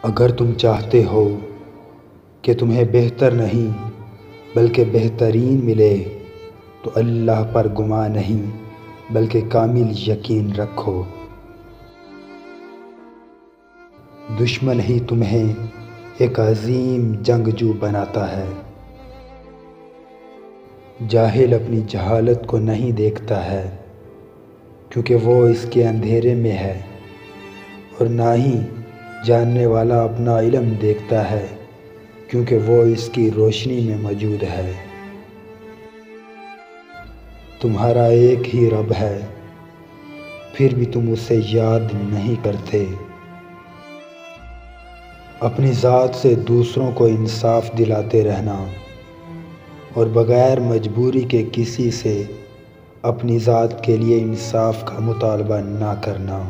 اگر تم چاہتے ہو کہ تمہیں بہتر نہیں بلکہ بہترین ملے تو اللہ پر گمان نہیں بلکہ کامل یقین رکھو۔ دشمن ہی تمہیں ایک عظیم جنگجو بناتا ہے۔ جاہل اپنی جہالت کو نہیں دیکھتا ہے کیونکہ وہ اس کے اندھیرے میں ہے، اور نہ ہی جاننے والا اپنا علم دیکھتا ہے کیونکہ وہ اس کی روشنی میں موجود ہے۔ تمہارا ایک ہی رب ہے، پھر بھی تم اسے یاد نہیں کرتے۔ اپنی ذات سے دوسروں کو انصاف دلاتے رہنا اور بغیر مجبوری کے کسی سے اپنی ذات کے لیے انصاف کا مطالبہ نہ کرنا۔